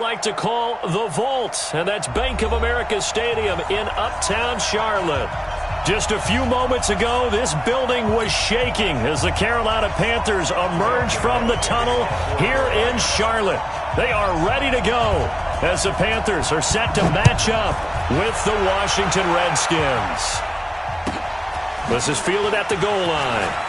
Like to call the Vault, and that's Bank of America Stadium in Uptown Charlotte. Just a few moments ago, this building was shaking as the Carolina Panthers emerge from the tunnel here in Charlotte. They are ready to go as the Panthers are set to match up with the Washington Redskins. This is fielded at the goal line.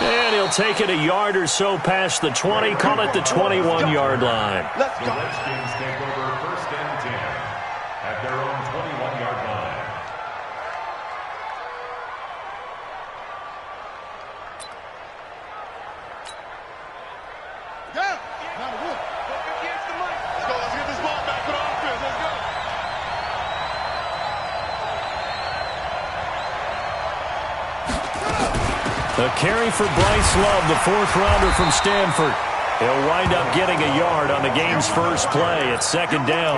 And he'll take it a yard or so past the 20, call it the 21-yard line. Let's go. The Redskins take over first and 10 at their own 21-yard line. Yeah. Now the wood. Let's go. Let's get this ball back to the offense. Let's go. The carry for Bryce Love, the fourth-rounder from Stanford. He'll wind up getting a yard on the game's first play at second down.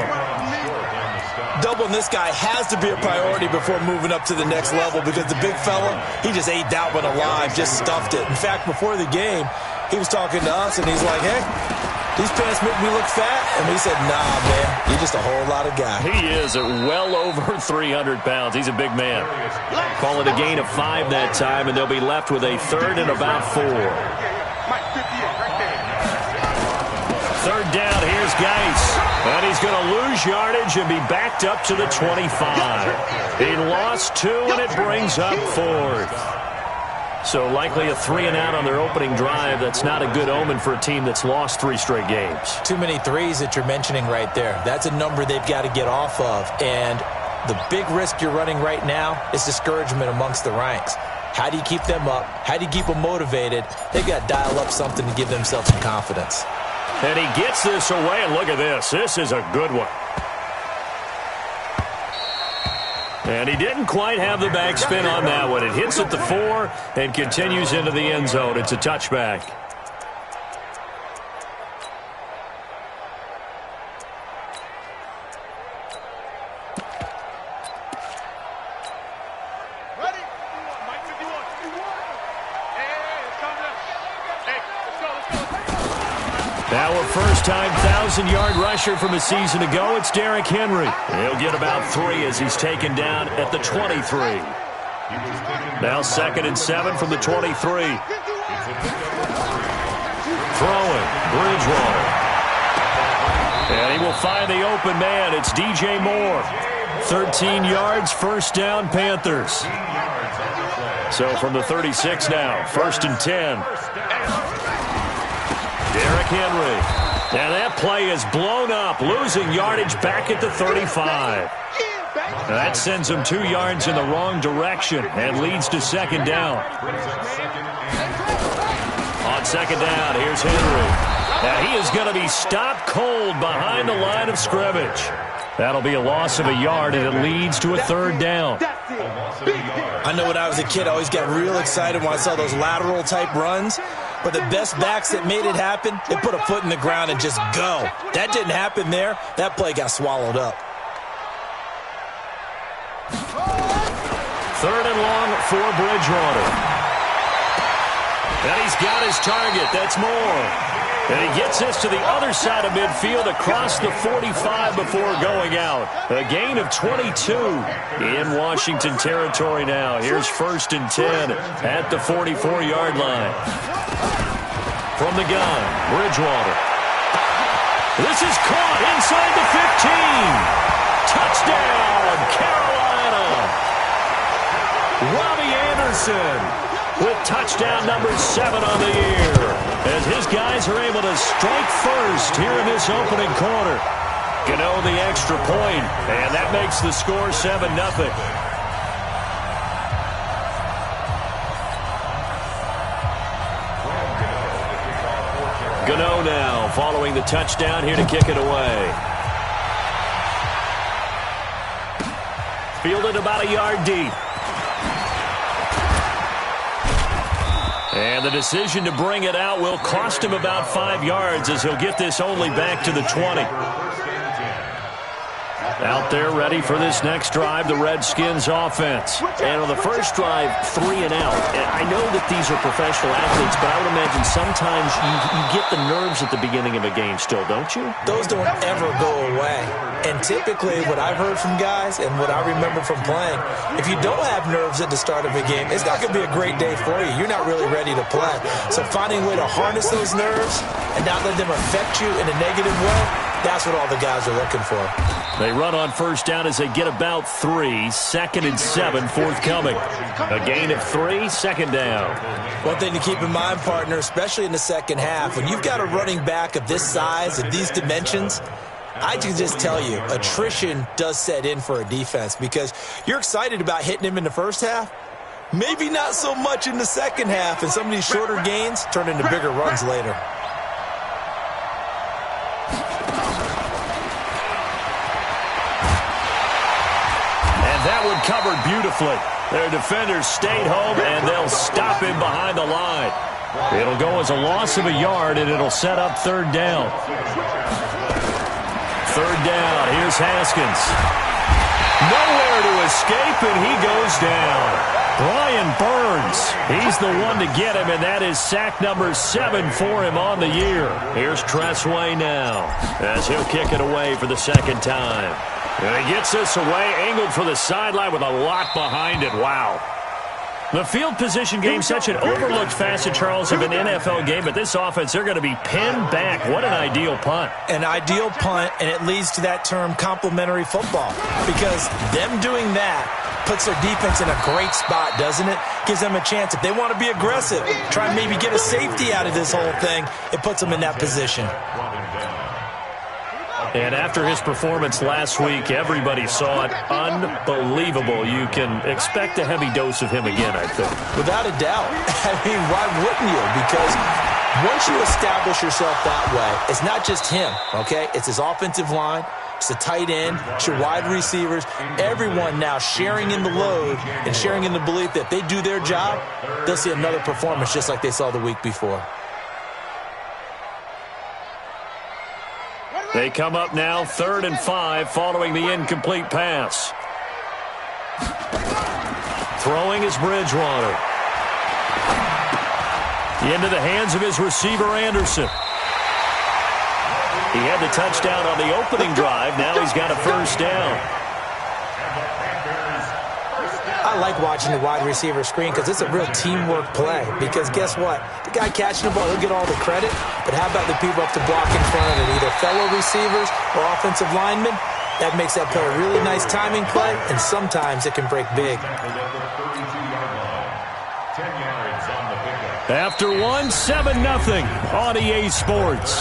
Doubling this guy has to be a priority before moving up to the next level because the big fella, he just ate that one alive, just stuffed it. In fact, before the game, he was talking to us, and he's like, hey, these pants make me look fat. And we said, nah, man, you're just a whole lot of guy. He is at well over 300 pounds. He's a big man. Call it a gain of 5 that time, and they'll be left with a third and about 4. Third down, here's Geis. And he's going to lose yardage and be backed up to the 25. He lost 2, and it brings up 4th. So likely a 3-and-out on their opening drive. That's not a good omen for a team that's lost 3 straight games. Too many threes that you're mentioning right there. That's a number they've got to get off of. And the big risk you're running right now is discouragement amongst the ranks. How do you keep them up? How do you keep them motivated? They've got to dial up something to give themselves some confidence. And he gets this away, and look at this. This is a good one. And he didn't quite have the backspin on that one. It hits at the 4 and continues into the end zone. It's a touchback. Now a first-time 1,000-yard rusher from a season ago. It's Derrick Henry. He'll get about 3 as he's taken down at the 23. Now 2nd and 7 from the 23. Throwing, Bridgewater. And he will find the open man. It's DJ Moore. 13 yards, first down, Panthers. So from the 36 now, 1st and 10. Derrick Henry. And that play is blown up, losing yardage back at the 35. That sends him 2 yards in the wrong direction and leads to second down. On second down, here's Henry. Now he is going to be stopped cold behind the line of scrimmage. That'll be a loss of a yard, and it leads to a third down. I know when I was a kid, I always got real excited when I saw those lateral-type runs. But the best backs that made it happen, they put a foot in the ground and just go. That didn't happen there. That play got swallowed up. Third and long for Bridgewater. And he's got his target. That's Moore. And he gets this to the other side of midfield across the 45 before going out. A gain of 22 in Washington territory now. Here's 1st and 10 at the 44-yard line. From the gun, Bridgewater. This is caught inside the 15. Touchdown, Carolina. Robbie Anderson with touchdown number 7 on the year, as his guys are able to strike first here in this opening quarter. Gano the extra point, and that makes the score 7-0. Gano now following the touchdown here to kick it away. Fielded about a yard deep. And the decision to bring it out will cost him about 5 yards as he'll get this only back to the 20. Out there ready for this next drive, the Redskins offense. And on the first drive, 3 and out. And I know that these are professional athletes, but I would imagine sometimes you get the nerves at the beginning of a game still, don't you? Those don't ever go away. And typically what I've heard from guys and what I remember from playing, if you don't have nerves at the start of a game, it's not going to be a great day for you. You're not really ready to play. So finding a way to harness those nerves and not let them affect you in a negative way, that's what all the guys are looking for. They run on first down as they get about 3. 2nd and 7 forthcoming. A gain of 3, 2nd down. One thing to keep in mind, partner, especially in the second half, when you've got a running back of this size, of these dimensions, I can just tell you, attrition does set in for a defense because you're excited about hitting him in the first half. Maybe not so much in the second half, and some of these shorter gains turn into bigger runs later. That one covered beautifully. Their defenders stayed home, and they'll stop him behind the line. It'll go as a loss of a yard, and it'll set up 3rd down. 3rd down. Here's Haskins. Nowhere to escape, and he goes down. Brian Burns. He's the one to get him, and that is sack number 7 for him on the year. Here's Tressway now as he'll kick it away for the 2nd time. And he gets this away, angled for the sideline with a lot behind it. Wow. The field position game, such an overlooked facet, Charles, of an NFL game, but this offense, they're going to be pinned back. What an ideal punt. An ideal punt, and it leads to that term complementary football, because them doing that puts their defense in a great spot, doesn't it? Gives them a chance. If they want to be aggressive, try and maybe get a safety out of this whole thing, it puts them in that position. And after his performance last week, everybody saw it. Unbelievable. You can expect a heavy dose of him again, I think. Without a doubt. I mean, why wouldn't you? Because once you establish yourself that way, it's not just him, okay? It's his offensive line. It's the tight end. It's your wide receivers. Everyone now sharing in the load and sharing in the belief that if they do their job, they'll see another performance just like they saw the week before. They come up now 3rd and 5 following the incomplete pass. Throwing is Bridgewater. Into the hands of his receiver, Anderson. He had the touchdown on the opening drive. Now he's got a 1st down. I like watching the wide receiver screen because it's a real teamwork play. Because guess what? The guy catching the ball, he'll get all the credit. But how about the people up to block in front of it? Either fellow receivers or offensive linemen. That makes that play a really nice timing play, and sometimes it can break big. After 7-0 on EA Sports.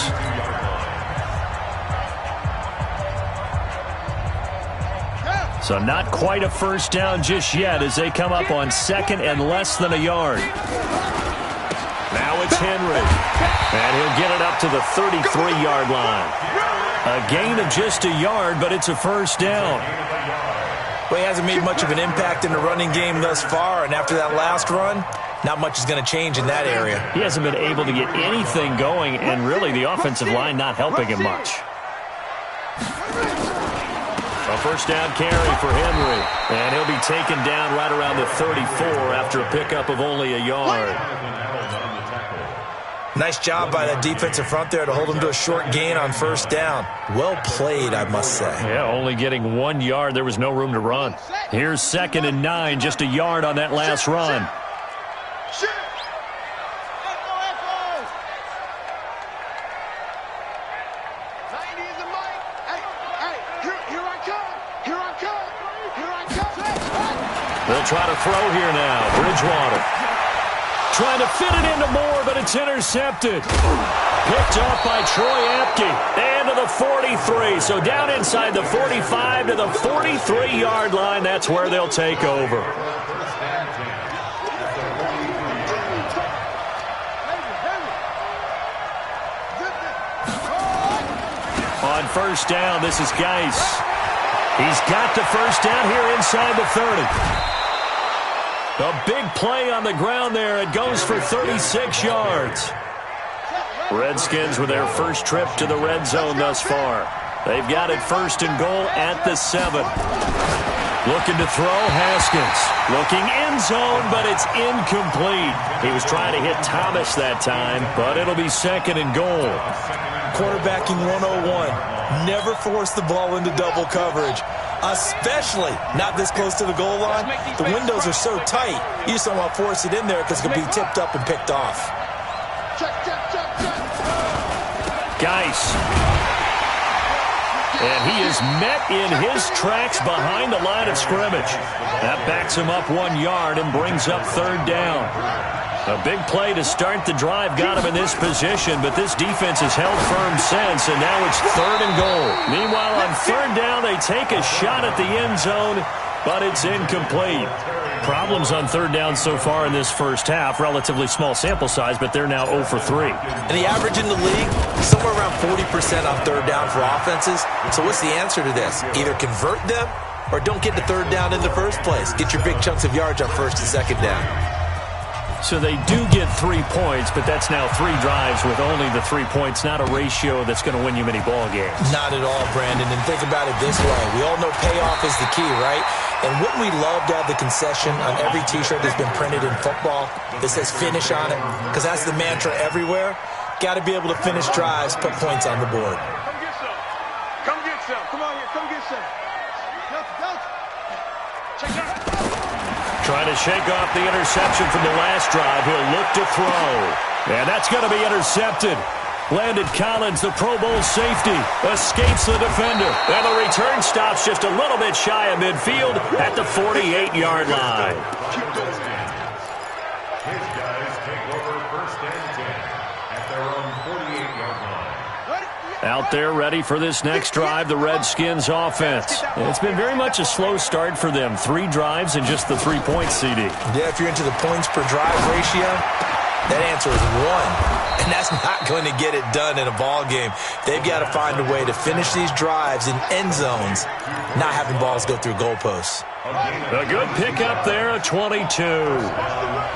So not quite a 1st down just yet as they come up on 2nd and less than a yard. Now it's Henry. And he'll get it up to the 33-yard line. A gain of just a yard, but it's a 1st down. Well, he hasn't made much of an impact in the running game thus far, and after that last run, not much is going to change in that area. He hasn't been able to get anything going, and really the offensive line not helping him much. A 1st down carry for Henry, and he'll be taken down right around the 34 after a pickup of only a yard. Nice job by that defensive front there to hold him to a short gain on 1st down. Well played, I must say. Yeah, only getting 1 yard. There was no room to run. Here's 2nd and 9, just a yard on that last run. They'll try to throw here now. Bridgewater trying to fit it into Moore, but it's intercepted. Picked off by Troy Apke. And to the 43. So down inside the 45 to the 43-yard line. That's where they'll take over. On 1st down, this is Geis. He's got the 1st down here inside the 30. A big play on the ground there. It goes for 36 yards. Redskins with their first trip to the red zone thus far. They've got it 1st and goal at the 7. Looking to throw, Haskins. Looking end zone, but it's incomplete. He was trying to hit Thomas that time, but it'll be 2nd and goal. Quarterbacking 101. Never force the ball into double coverage, especially not this close to the goal line. The windows are so tight, you just don't want to force it in there because it could be tipped up and picked off. Geis. And he is met in his tracks behind the line of scrimmage. That backs him up 1 yard and brings up 3rd down. A big play to start the drive got him in this position, but this defense has held firm since, and now it's 3rd and goal. Meanwhile, on 3rd down, they take a shot at the end zone, but it's incomplete. Problems on 3rd down so far in this first half. Relatively small sample size, but they're now 0 for 3. And the average in the league, somewhere around 40% on 3rd down for offenses. So what's the answer to this? Either convert them or don't get to 3rd down in the first place. Get your big chunks of yards on 1st and 2nd down. So they do get 3 points, but that's now 3 drives with only the 3 points, not a ratio that's going to win you many ball games. Not at all, Brandon. And think about it this way. We all know payoff is the key, right? And wouldn't we love to have the concession on every T-shirt that's been printed in football that says finish on it? Because that's the mantra everywhere. Got to be able to finish drives, put points on the board. Come get some. Come get some. Come on here. Come get some. Check it out. Trying to shake off the interception from the last drive. He'll look to throw. And that's going to be intercepted. Landon Collins, the Pro Bowl safety, escapes the defender. And the return stops just a little bit shy of midfield at the 48-yard line. His guys take over 1st and 10 at their own 48-yard line. Out there ready for this next drive, the Redskins offense. It's been very much a slow start for them. 3 drives and just the 3 points, CD. Yeah, if you're into the points per drive ratio, that answer is 1. And that's not going to get it done in a ball game. They've got to find a way to finish these drives in end zones, not having balls go through goalposts. A good pickup there, a 22.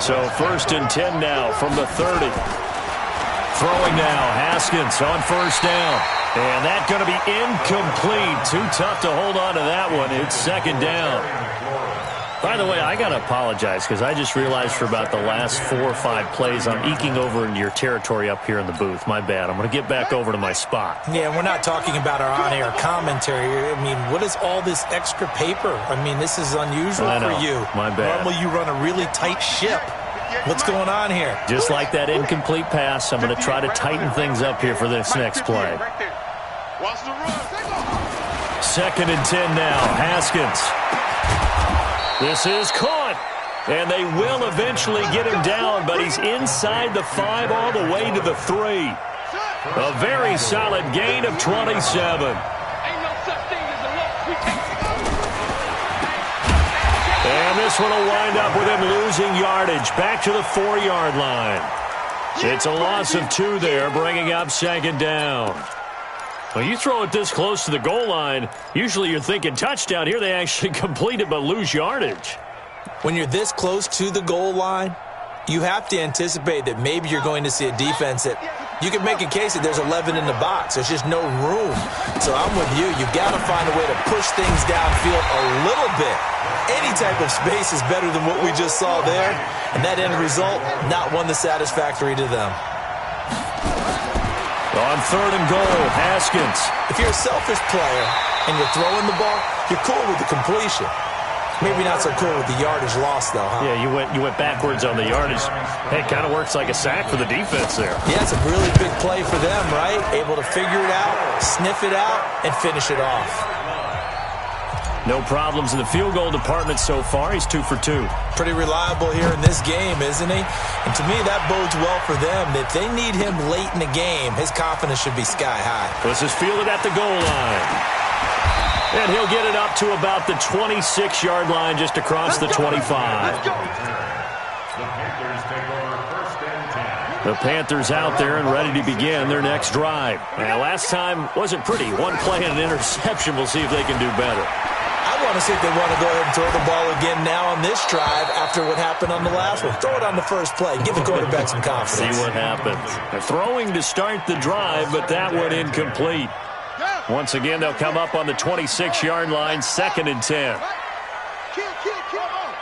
So 1st and 10 now from the 30. Throwing now, Haskins on 1st down. And that's going to be incomplete. Too tough to hold on to that one. It's 2nd down. By the way, I got to apologize because I just realized for about the last 4 or 5 plays, I'm eking over into your territory up here in the booth. My bad. I'm going to get back over to my spot. Yeah, we're not talking about our on-air commentary. I mean, what is all this extra paper? I mean, this is unusual for you. My bad. Normally you run a really tight ship. What's going on here? Just like that incomplete pass, I'm going to try to tighten things up here for this next play. Watch the run. 2nd and 10 now. Haskins. This is caught. And they will eventually get him down, but he's inside the 5 all the way to the 3. A very solid gain of 27. Ain't no such thing as a loss. We take And this one will wind up with him losing yardage back to the 4-yard line. It's a loss of 2 there, bringing up 2nd down. Well, you throw it this close to the goal line, usually you're thinking touchdown. Here they actually complete it but lose yardage. When you're this close to the goal line, you have to anticipate that maybe you're going to see a defense that you can make a case that there's 11 in the box. There's just no room. So I'm with you. You've got to find a way to push things downfield a little bit. Any type of space is better than what we just saw there. And that end result, not one that's satisfactory to them. On 3rd and goal, Haskins. If you're a selfish player and you're throwing the ball, you're cool with the completion. Maybe not so cool with the yardage loss, though, huh? Yeah, you went backwards on the yardage. Hey, it kind of works like a sack for the defense there. Yeah, it's a really big play for them, right? Able to figure it out, sniff it out, and finish it off. No problems in the field goal department so far. He's 2 for 2. Pretty reliable here in this game, isn't he? And to me, that bodes well for them. If they need him late in the game, his confidence should be sky high. This is fielded at the goal line. And he'll get it up to about the 26-yard line just across the 25. The Panthers out there and ready to begin their next drive. Now, last time wasn't pretty. 1 play and an interception. We'll see if they can do better. I want to see if they want to go ahead and throw the ball again now on this drive after what happened on the last one. Throw it on the first play. Give the quarterback some confidence. See what happens. They're throwing to start the drive, but that one incomplete. Once again, they'll come up on the 26-yard line, 2nd and 10. Kill, turn up.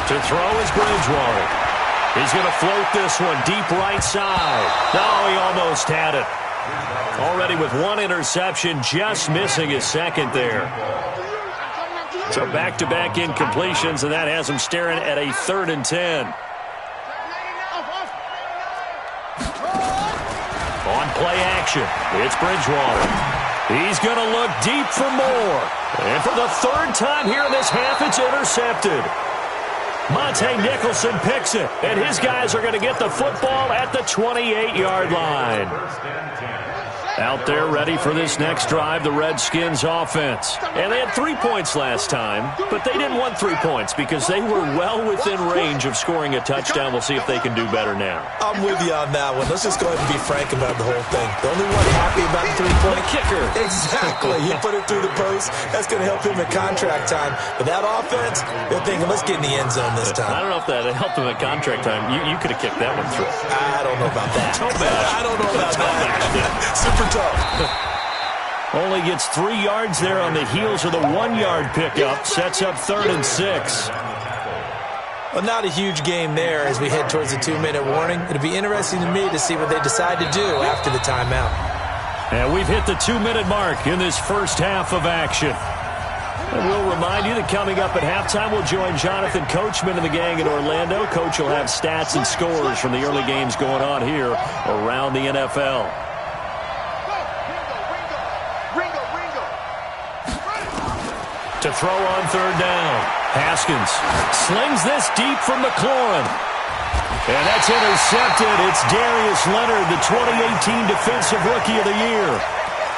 To throw is Bridgewater. He's going to float this one deep right side. No, he almost had it. Already with one interception, just missing his second there. So back-to-back incompletions, and that has him staring at a 3rd and 10. On play action, it's Bridgewater. He's going to look deep for more. And for the 3rd time here in this half, it's intercepted. Monte Nicholson picks it, and his guys are going to get the football at the 28-yard line. Out there ready for this next drive, the Redskins offense. And they had 3 points last time, but they didn't want 3 points because they were well within range of scoring a touchdown. We'll see if they can do better now. I'm with you on that one. Let's just go ahead and be frank about the whole thing. The only one happy about the 3-point kicker. Exactly. He put it through the post. That's going to help him at contract time. But that offense, they're thinking, let's get in the end zone this time. I don't know if that helped him at contract time. You could have kicked that one through. I don't know about that. I don't know about that. Super tough. Only gets 3 yards there on the heels of the 1-yard pickup. Sets up 3rd and 6. Well, not a huge game there as we head towards the 2-minute warning. It'll be interesting to me to see what they decide to do after the timeout. And we've hit the 2-minute mark in this first half of action. And we'll remind you that coming up at halftime, we'll join Jonathan Coachman and the gang in Orlando. Coach will have stats and scores from the early games going on here around the NFL. To throw on 3rd down. Haskins slings this deep from McLaurin. And that's intercepted. It's Darius Leonard, the 2018 Defensive Rookie of the Year.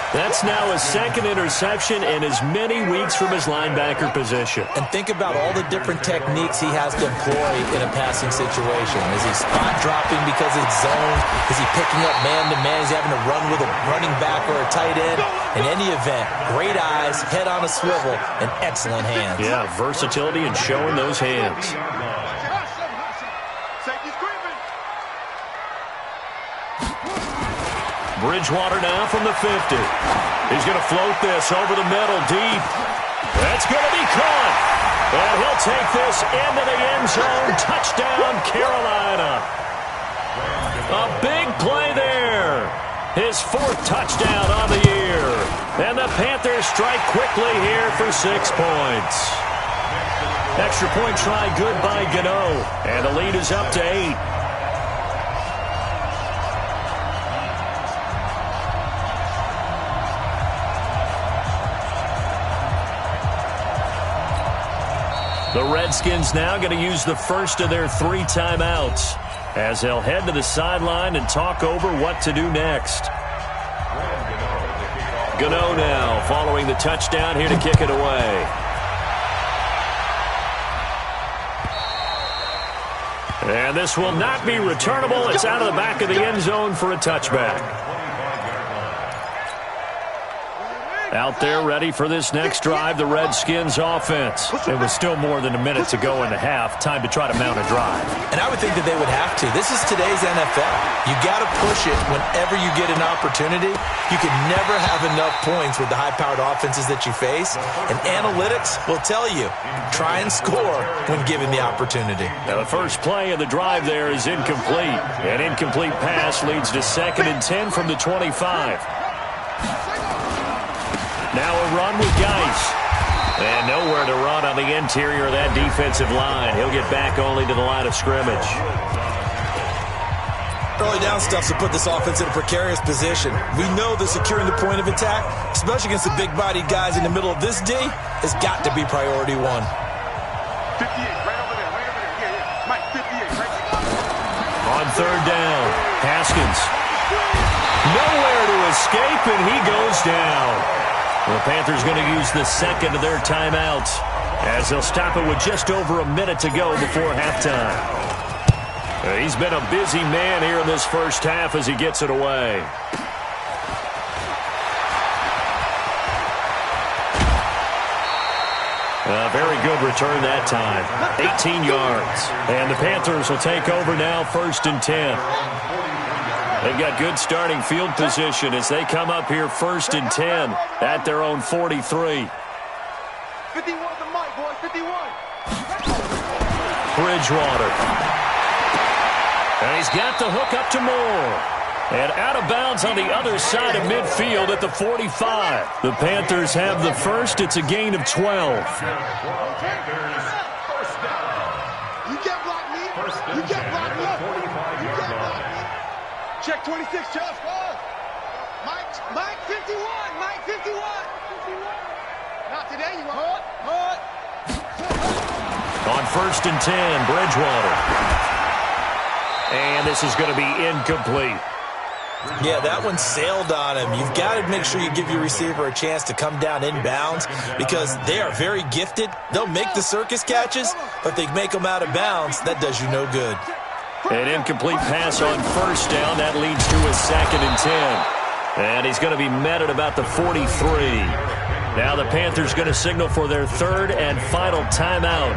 That's now his 2nd interception in as many weeks from his linebacker position. And think about all the different techniques he has to employ in a passing situation. Is he spot dropping because it's zone? Is he picking up man-to-man? Is he having to run with a running back or a tight end? In any event, great eyes, head on a swivel, and excellent hands. Yeah, versatility and showing those hands. Bridgewater now from the 50. He's going to float this over the middle deep. That's going to be caught. And he'll take this into the end zone. Touchdown, Carolina. A big play there. His 4th touchdown on the year. And the Panthers strike quickly here for 6 points. Extra point try good by Gano. And the lead is up to 8. The Redskins now going to use the first of their 3 timeouts as they'll head to the sideline and talk over what to do next. Gano now following the touchdown here to kick it away. And this will not be returnable. It's out of the back of the end zone for a touchback. Out there ready for this next drive, the Redskins offense. It was still more than a minute to go in the half. Time to try to mount a drive. And I would think that they would have to. This is today's NFL. You got to push it whenever you get an opportunity. You can never have enough points with the high-powered offenses that you face. And analytics will tell you, try and score when given the opportunity. Now the first play of the drive there is incomplete. An incomplete pass leads to 2nd and 10 from the 25. Now a run with Geis. And nowhere to run on the interior of that defensive line. He'll get back only to the line of scrimmage. Early down stuff to put this offense in a precarious position. We know that securing the point of attack, especially against the big-bodied guys in the middle of this D, has got to be priority 1. 58, right over there. Yeah. Mike, 58, right. On 3rd down, Haskins. Nowhere to escape, and he goes down. The Panthers going to use the 2nd of their timeouts as they'll stop it with just over a minute to go before halftime. He's been a busy man here in this first half as he gets it away. Very good return that time. 18 yards. And the Panthers will take over now, 1st and 10. They've got good starting field position as they come up here 1st and 10 at their own 43. 51 the mic, boy, 51. Bridgewater. And he's got the hook up to Moore. And out of bounds on the other side of midfield at the 45. The Panthers have the first. It's a gain of 12. You can't block me. You can't block me. You can't block me. Check 26, Chuck. Mike 51. Mike 51. Not today, you won't. On 1st and 10, Bridgewater. And this is going to be incomplete. Yeah, that one sailed on him. You've got to make sure you give your receiver a chance to come down inbounds because they are very gifted. They'll make the circus catches, but if they make them out of bounds, that does you no good. An incomplete pass on 1st down. That leads to a 2nd and 10. And he's going to be met at about the 43. Now the Panthers going to signal for their 3rd and final timeout,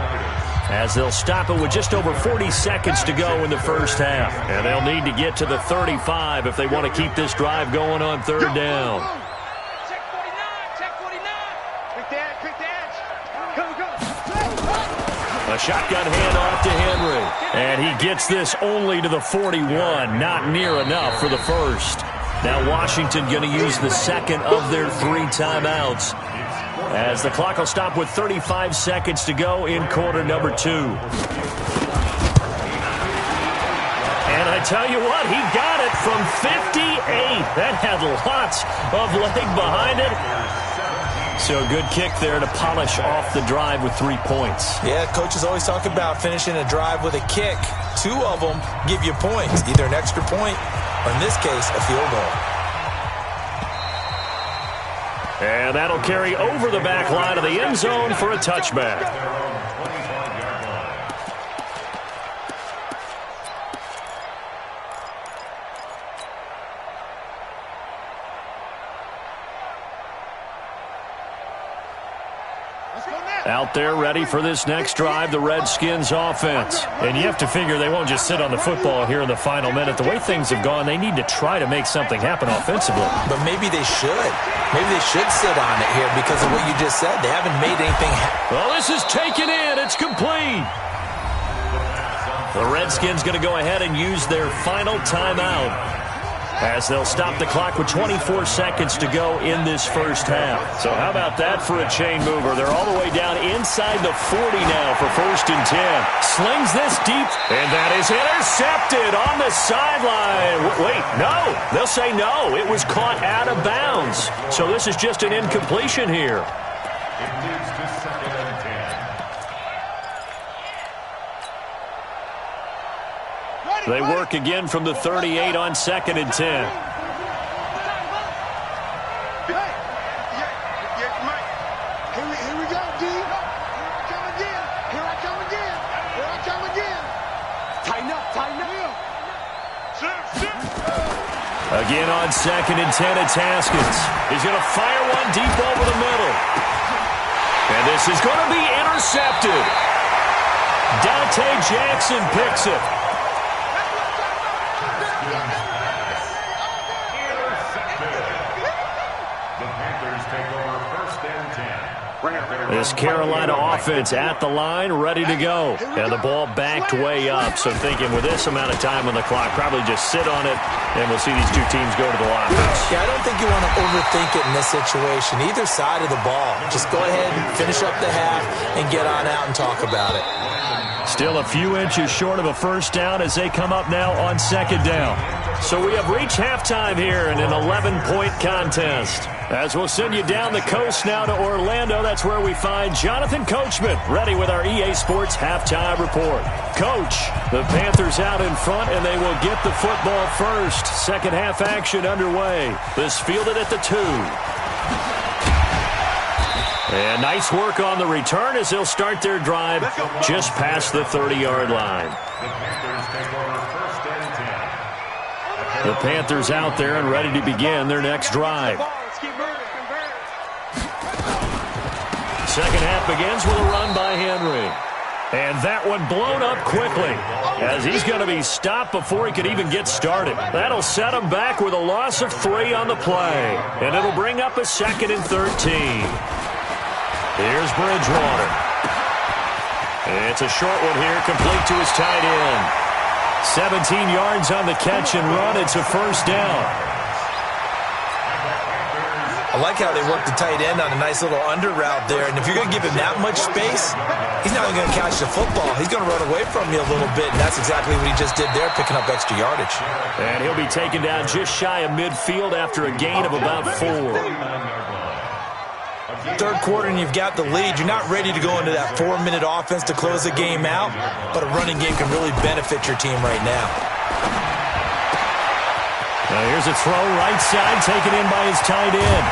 as they'll stop it with just over 40 seconds to go in the first half. And they'll need to get to the 35 if they want to keep this drive going on 3rd down. Check 49. Check 49. Quick the edge. Go. A shotgun handoff to Henry. And he gets this only to the 41. Not near enough for the first. Now Washington going to use the 2nd of their 3 timeouts, as the clock will stop with 35 seconds to go in quarter number 2. And I tell you what, he got it from 58. That had lots of leg behind it. So a good kick there to polish off the drive with 3 points. Yeah, coaches always talk about finishing a drive with a kick. 2 of them give you points, either an extra point or, in this case, a field goal. And that'll carry over the back line of the end zone for a touchback. Out there ready for this next drive, the Redskins offense. And you have to figure they won't just sit on the football here in the final minute. The way things have gone, they need to try to make something happen offensively. But maybe they should. Maybe they should sit on it here because of what you just said. They haven't made anything happen. Well, this is taken in. It's complete. The Redskins going to go ahead and use their final timeout, as they'll stop the clock with 24 seconds to go in this first half. So how about that for a chain mover? They're all the way down inside the 40 now for 1st and 10. Slings this deep, and that is intercepted on the sideline. Wait, no. They'll say no. It was caught out of bounds. So this is just an incompletion here. It moves to 2nd and 10. They work again from the 38 on 2nd and 10. Hey, Mike. Here we go, D. Here I come again. Tighten up. Again on 2nd and 10, it's Haskins. He's going to fire one deep over the middle. And this is going to be intercepted. Dante Jackson picks it. This Carolina offense at the line, ready to go. And the ball backed way up. So thinking with this amount of time on the clock, probably just sit on it, and we'll see these two teams go to the lockers. Yeah, I don't think you want to overthink it in this situation. Either side of the ball. Just go ahead and finish up the half and get on out and talk about it. Still a few inches short of a first down as they come up now on 2nd down. So we have reached halftime here in an 11-point contest. As we'll send you down the coast now to Orlando, that's where we find Jonathan Coachman, ready with our EA Sports halftime report. Coach, the Panthers out in front, and they will get the football first. Second half action underway. This fielded at the 2. And nice work on the return as they'll start their drive just past the 30-yard line. The Panthers out there and ready to begin their next drive. Second half begins with a run by Henry. And that one blown up quickly as he's going to be stopped before he could even get started. That'll set him back with a loss of 3 on the play. And it'll bring up a 2nd and 13. Here's Bridgewater. It's a short one here, complete to his tight end. 17 yards on the catch and run. It's a first down. I like how they work the tight end on a nice little under route there. And if you're going to give him that much space, he's not only going to catch the football, he's going to run away from you a little bit. And that's exactly what he just did there, picking up extra yardage. And he'll be taken down just shy of midfield after a gain of about 4. Third quarter and you've got the lead. You're not ready to go into that 4-minute offense to close the game out, but a running game can really benefit your team right now. Now here's a throw right side taken in by his tight end.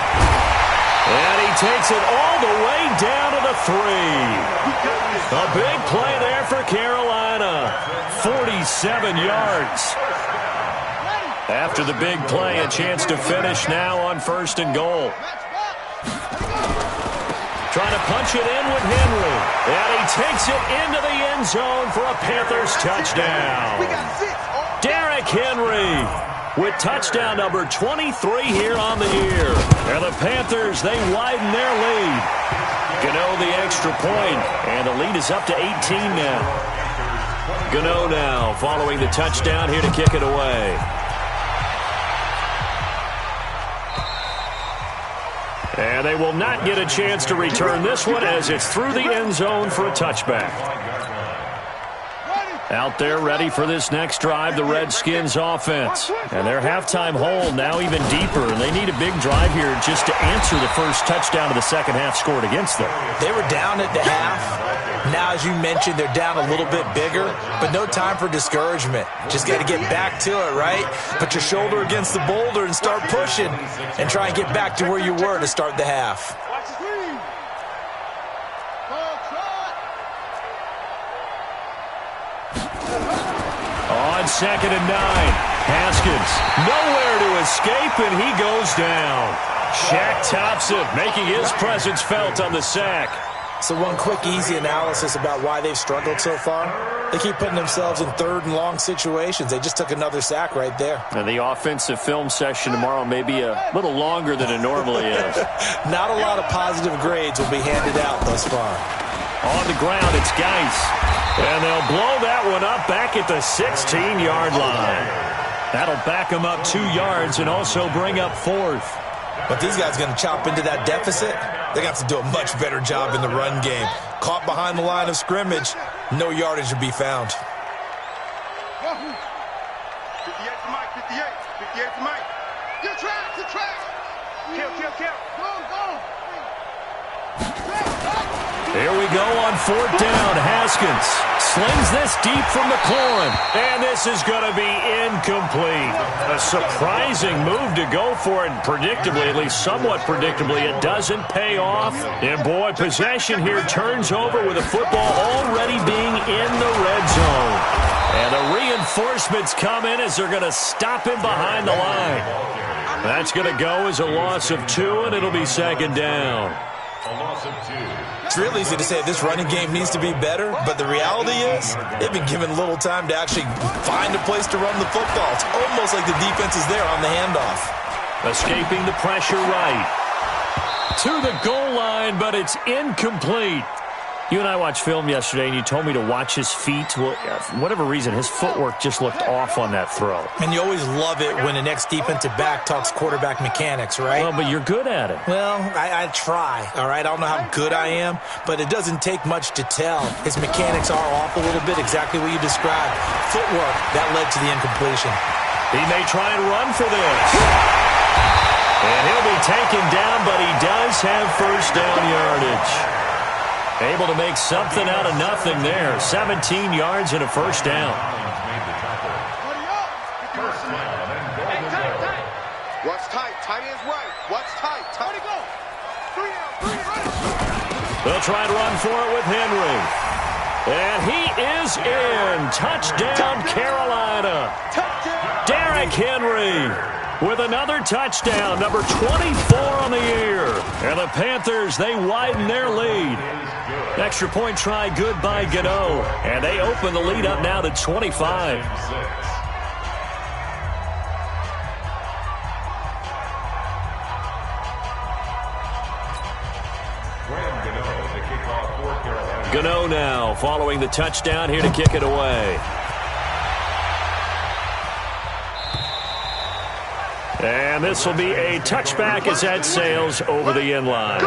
And he takes it all the way down to the 3. A big play there for Carolina. 47 yards. After the big play, a chance to finish now on 1st and goal. Trying to punch it in with Henry. And he takes it into the end zone for a Panthers touchdown. Derrick Henry with touchdown number 23 here on the year. And the Panthers, they widen their lead. Gano the extra point, and the lead is up to 18 now. Gano now following the touchdown here to kick it away. And they will not get a chance to return this one as it's through the end zone for a touchback. Out there ready for this next drive, the Redskins offense. And their halftime hole now even deeper, and they need a big drive here just to answer the first touchdown of the second half scored against them. They were down at the half. Now, as you mentioned, they're down a little bit bigger, but no time for discouragement. Just got to get back to it, right? Put your shoulder against the boulder and start pushing and try and get back to where you were to start the half. On 2nd and 9, Haskins nowhere to escape, and he goes down. Shaq Thompson making his presence felt on the sack. So one quick, easy analysis about why they've struggled so far. They keep putting themselves in 3rd and long situations. They just took another sack right there. And the offensive film session tomorrow may be a little longer than it normally is. Not a lot of positive grades will be handed out thus far. On the ground, it's Geis. And they'll blow that one up back at the 16-yard line. That'll back them up 2 yards and also bring up 4th. But these guys are going to chop into that deficit. They got to do a much better job in the run game. Caught behind the line of scrimmage, no yardage to be found. 58 to Mike, 58 to Mike. You're trapped, you're trapped. Kill. Go. Here we go on 4th down. Haskins slings this deep from McLaurin. And this is going to be incomplete. A surprising move to go for it. Predictably, at least somewhat predictably, it doesn't pay off. And boy, possession here turns over with the football already being in the red zone. And the reinforcements come in as they're going to stop him behind the line. That's going to go as a loss of 2, and it'll be 2nd down. A loss of 2. It's real easy to say this running game needs to be better, but the reality is they've been given little time to actually find a place to run the football. It's almost like the defense is there on the handoff. Escaping the pressure right. To the goal line, but it's incomplete. You and I watched film yesterday, and you told me to watch his feet. Well, for whatever reason, his footwork just looked off on that throw. And you always love it when the next defensive back talks quarterback mechanics, right? Well, but you're good at it. Well, I try, all right? I don't know how good I am, but it doesn't take much to tell. His mechanics are off a little bit, exactly what you described. Footwork, that led to the incompletion. He may try and run for this. And he'll be taken down, but he does have first down yardage. Able to make something out of nothing there. 17 yards and a first down. What's tight? Tight ends right. What's tight? Tight to go. 3 out. They'll try to run for it with Henry. And he is in. Touchdown, Carolina. Derrick Henry with another touchdown, number 24 on the year. And the Panthers, they widen their lead. Extra point try good by Gano, and they open the lead up now to 25. Gano now following the touchdown here to kick it away. And this will be a touchback as that sails over the end line.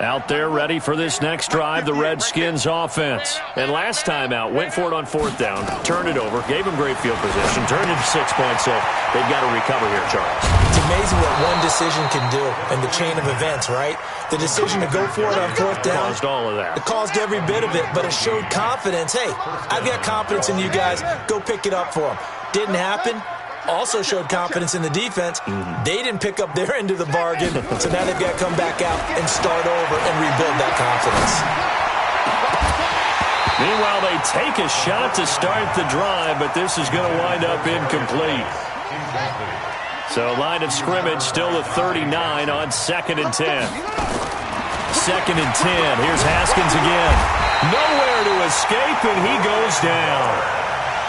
Out there ready for this next drive, the Redskins offense. And last time out, went for it on 4th down, turned it over, gave them great field position, turned it to 6 points, so they've got to recover here, Charles. It's amazing what one decision can do in the chain of events, right? The decision to go for it on 4th down. Caused all of that. It caused every bit of it, but it showed confidence. Hey, I've got confidence in you guys. Go pick it up for them. Didn't happen. Also showed confidence in the defense. They didn't pick up their end of the bargain, so now they've got to come back out and start over and rebuild that confidence. Meanwhile, they take a shot to start the drive, but this is going to wind up incomplete. So line of scrimmage still at 39 on 2nd and 10. 2nd and 10. Here's Haskins again. Nowhere to escape, and he goes down.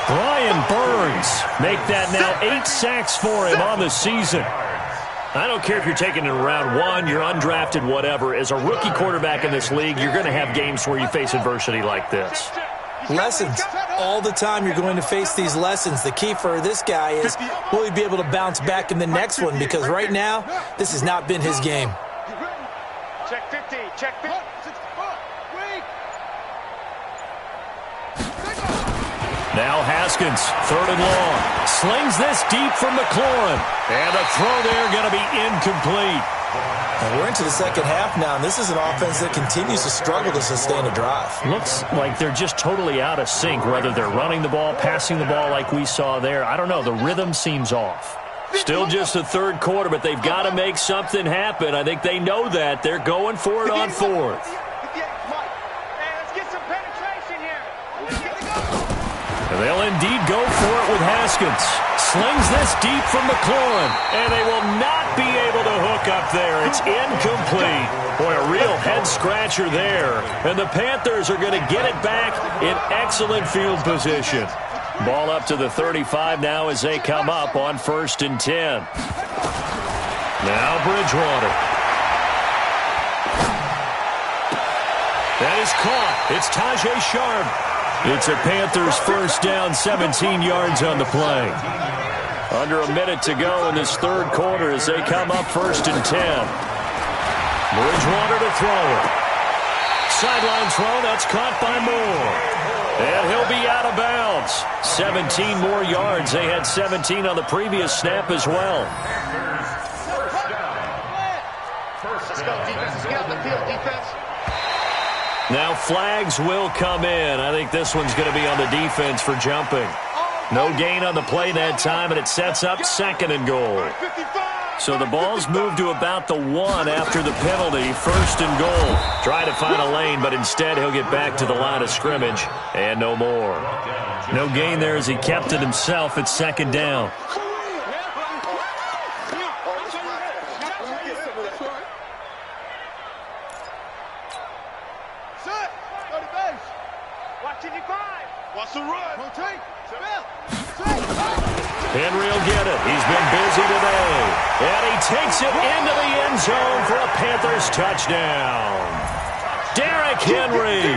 Brian Burns make that now 8 sacks for him on the season. I don't care if you're taking it in round 1, you're undrafted, whatever. As a rookie quarterback in this league, you're going to have games where you face adversity like this. Lessons. All the time you're going to face these lessons. The key for this guy is, will he be able to bounce back in the next one? Because right now, this has not been his game. Check 50. Check 50. Now Haskins, 3rd and long. Slings this deep from McLaurin. And a throw there going to be incomplete. And we're into the second half now, and this is an offense that continues to struggle to sustain a drive. Looks like they're just totally out of sync, whether they're running the ball, passing the ball like we saw there. I don't know. The rhythm seems off. Still just the 3rd quarter, but they've got to make something happen. I think they know that. They're going for it on 4th. They'll indeed go for it with Haskins. Slings this deep from McLaurin, and they will not be able to hook up there. It's incomplete. Boy, a real head-scratcher there. And the Panthers are going to get it back in excellent field position. Ball up to the 35 now as they come up on 1st and 10. Now Bridgewater. That is caught. It's Tajay Sharp. It's a Panthers 1st down, 17 yards on the play. Under a minute to go in this 3rd quarter as they come up 1st and 10. Bridgewater to throw it. Sideline throw, that's caught by Moore. And he'll be out of bounds. 17 more yards. They had 17 on the previous snap as well. Let's go, defense. Let's get out the field, defense. Now flags will come in. I think this one's going to be on the defense for jumping. No gain on the play that time, and it sets up 2nd and goal. So the ball's moved to about the 1 after the penalty. 1st and goal. Try to find a lane, but instead he'll get back to the line of scrimmage and no more. No gain there as he kept it himself at 2nd down. Henry will get it. He's been busy today. And he takes it into the end zone for a Panthers touchdown. Derrick Henry,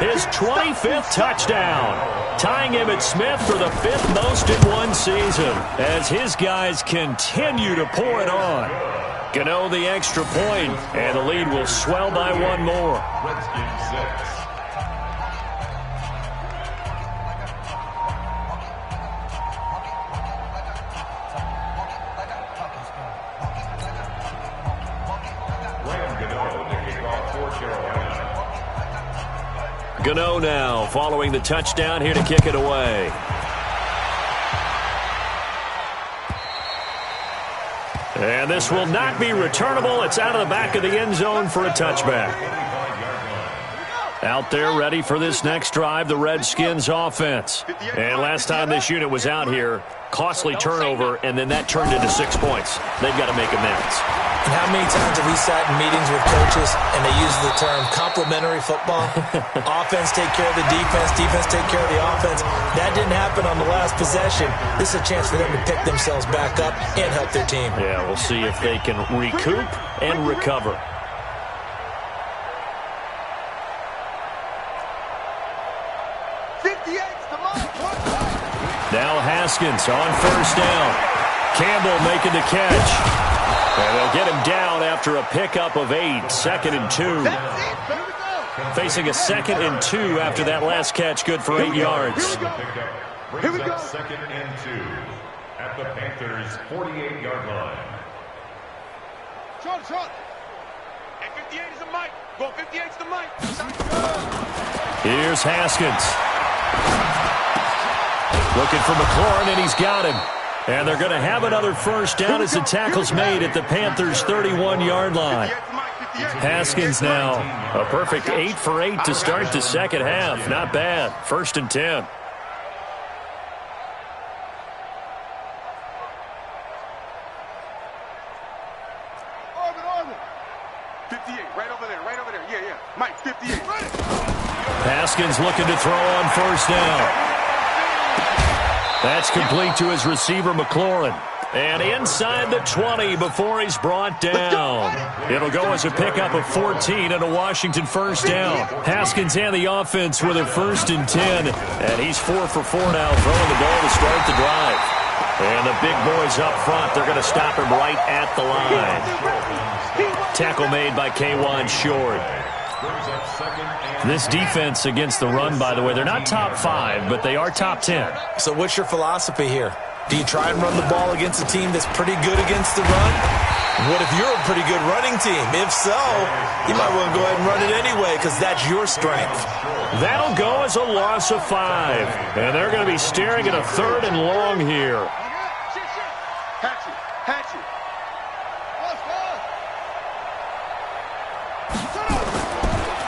his 25th touchdown. Tying Emmitt Smith for the 5th most in one season as his guys continue to pour it on. Gano the extra point, and the lead will swell by 1 more. Redskins 6. Gano now following the touchdown here to kick it away. And this will not be returnable. It's out of the back of the end zone for a touchback. Out there ready for this next drive, the Redskins offense. And last time this unit was out here, costly turnover, and then that turned into 6 points. They've got to make amends. And how many times have we sat in meetings with coaches and they use the term complementary football? Offense take care of the defense, defense take care of the offense. That didn't happen on the last possession. This is a chance for them to pick themselves back up and help their team. Yeah, we'll see if they can recoup and recover. Now Haskins on first down. Campbell making the catch. And they'll get him down after a pickup of 8, 2nd and 2. Facing a 2nd and 2 after that last catch, good for 8 yards. Here we go. 2nd and 2 at the Panthers' 48-yard line. Short. And 58 is the mic. Go 58 is the mic. Here's Haskins. Looking for McLaurin, and he's got him. And they're going to have another first down as the tackle's made at the Panthers' 31-yard line. Haskins now a perfect 8 for 8 to start the second half. Not bad. 1st and 10. Orbit. 58, right over there. Yeah. Mike, 58. Haskins looking to throw on first down. That's complete to his receiver, McLaurin. And inside the 20 before he's brought down. It'll go as a pickup of 14 and a Washington first down. Haskins and the offense with a 1st and 10. And he's 4 for 4 now, throwing the ball to start the drive. And the big boys up front, they're going to stop him right at the line. Tackle made by K'Wan Short. This defense against the run, by the way, they're not top 5, but they are top 10. So what's your philosophy here? Do you try and run the ball against a team that's pretty good against the run? What if you're a pretty good running team? If so, you might want to go ahead and run it anyway because that's your strength. That'll go as a loss of 5. And they're going to be staring at a 3rd and long here. Hatch it.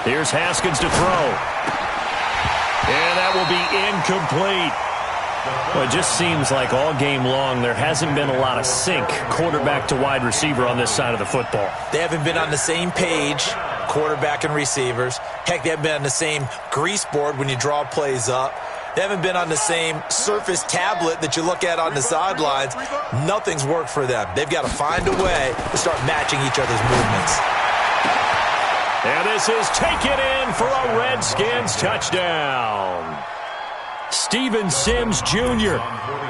Here's Haskins to throw. And that will be incomplete. Well, it just seems like all game long there hasn't been a lot of sync quarterback to wide receiver on this side of the football. They haven't been on the same page, quarterback and receivers. Heck, they haven't been on the same grease board when you draw plays up. They haven't been on the same Surface tablet that you look at on the sidelines. Nothing's worked for them. They've got to find a way to start matching each other's movements. And this is taken in for a Redskins touchdown. Steven Sims Jr.,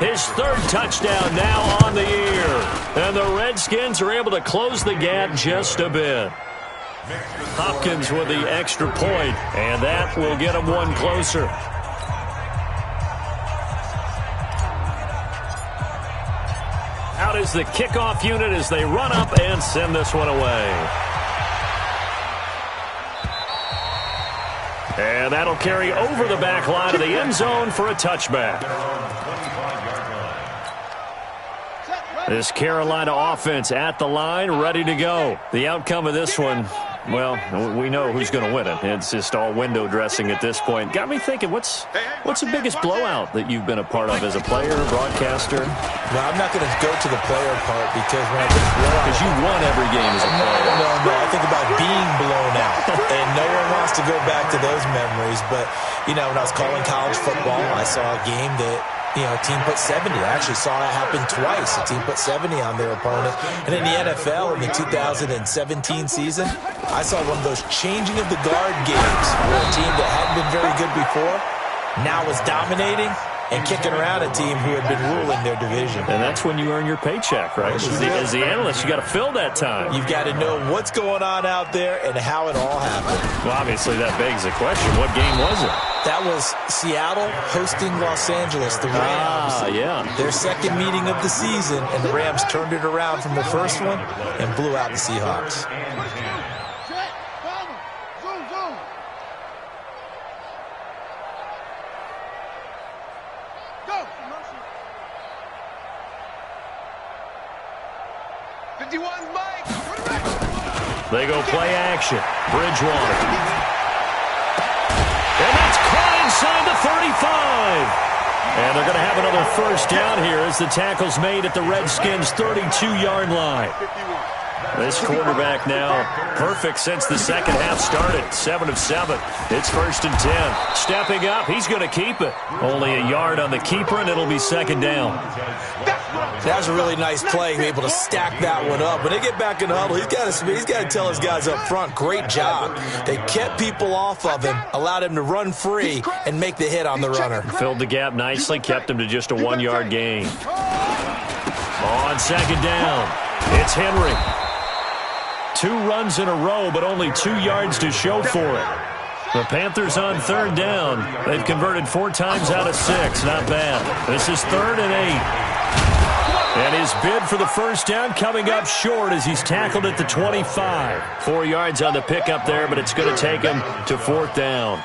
his 3rd touchdown now on the year. And the Redskins are able to close the gap just a bit. Hopkins with the extra point, and that will get them one closer. Out is the kickoff unit as they run up and send this one away. And that'll carry over the back line of the end zone for a touchback. This Carolina offense at the line, ready to go. The outcome of this one, well, we know who's going to win it. It's just all window dressing at this point. Got me thinking, what's the biggest blowout that you've been a part of as a player, broadcaster? Well, I'm not going to go to the player part because when I think blowout... Because you won every game as a player. No, I think about being blown out. And no one wants to go back to those memories. But, you know, when I was calling college football, I saw a game that, you know, a team put 70. I actually saw it happen twice. A team put 70 on their opponent. And in the NFL, in the 2017 season, I saw one of those changing of the guard games where a team that hadn't been very good before now was dominating and kicking around a team who had been ruling their division. And that's when you earn your paycheck, right? As the analyst, you got to fill that time. You've got to know what's going on out there and how it all happened. Well, obviously, that begs the question, what game was it? That was Seattle hosting Los Angeles, the Rams. Yeah. Their second meeting of the season, and the Rams turned it around from the first one and blew out the Seahawks. 51's Mike. They go play action. Bridgewater. And that's caught inside the 35. And they're going to have another first down here as the tackle's made at the Redskins' 32-yard line. This quarterback now perfect since the second half started. 7 of 7. It's 1st and 10. Stepping up, he's going to keep it. Only a yard on the keeper, and it'll be 2nd down. That was a really nice play, able to stack that one up. When they get back in the huddle, he's got to tell his guys up front, great job. They kept people off of him, allowed him to run free, and make the hit on the runner. Filled the gap nicely, kept him to just a 1-yard gain. On 2nd down, it's Henry. 2 runs in a row, but only 2 yards to show for it. The Panthers on 3rd down. They've converted 4 times out of 6. Not bad. This is 3rd and 8. And his bid for the first down coming up short as he's tackled at the 25. 4 yards on the pickup there, but it's going to take him to 4th down.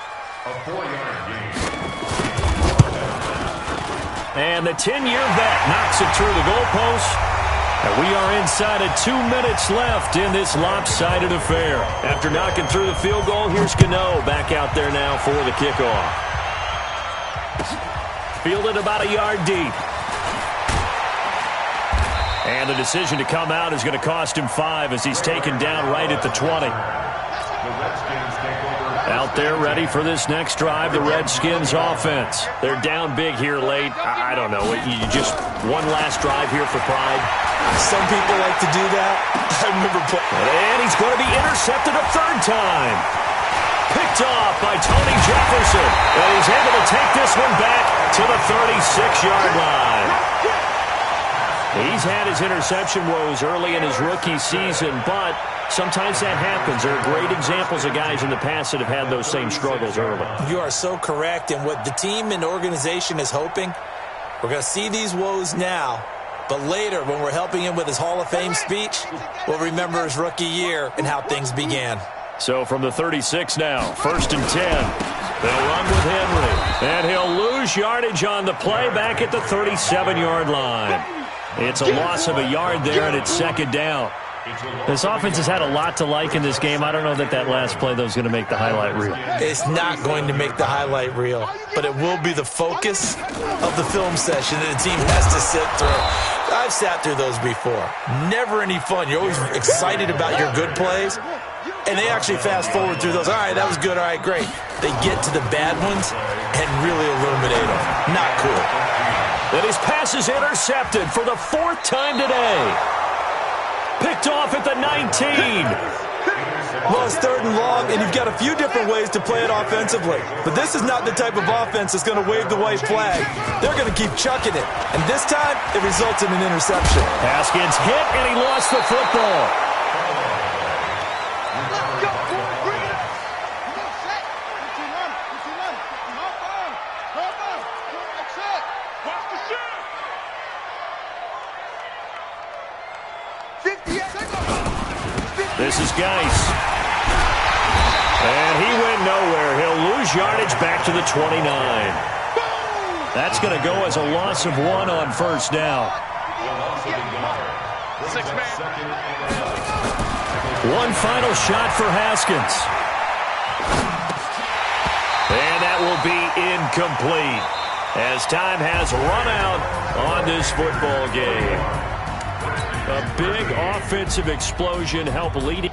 And the 10-year vet knocks it through the goalpost. And we are inside of 2 minutes left in this lopsided affair. After knocking through the field goal, here's Cano back out there now for the kickoff. Fielded about a yard deep. And the decision to come out is going to cost him 5 as he's taken down right at the 20. Out there ready for this next drive, the Redskins offense. They're down big here late. I don't know. You just one last drive here for pride. Some people like to do that. I remember and he's going to be intercepted a 3rd time. Picked off by Tony Jefferson. And he's able to take this one back to the 36-yard line. He's had his interception woes early in his rookie season, but sometimes that happens. There are great examples of guys in the past that have had those same struggles early. You are so correct, and what the team and organization is hoping, we're going to see these woes now, but later when we're helping him with his Hall of Fame speech, we'll remember his rookie year and how things began. So from the 36 now, 1st and 10. They'll run with Henry, and he'll lose yardage on the play back at the 37-yard line. It's a loss of a yard there, and it's 2nd down. This offense has had a lot to like in this game. I don't know that last play, though, is going to make the highlight reel. It's not going to make the highlight reel, but it will be the focus of the film session that the team has to sit through. I've sat through those before. Never any fun. You're always excited about your good plays, and they actually fast forward through those. All right, that was good. All right, great. They get to the bad ones and really illuminate them. Not cool. And his pass is intercepted for the 4th time today. Picked off at the 19. Well, it's 3rd and long, and you've got a few different ways to play it offensively. But this is not the type of offense that's going to wave the white flag. They're going to keep chucking it. And this time, it results in an interception. Haskins hit, and he lost the football. This is Geis. And he went nowhere. He'll lose yardage back to the 29. That's going to go as a loss of 1 on 1st down. 1 final shot for Haskins. And that will be incomplete as time has run out on this football game. A big offensive explosion helped lead it.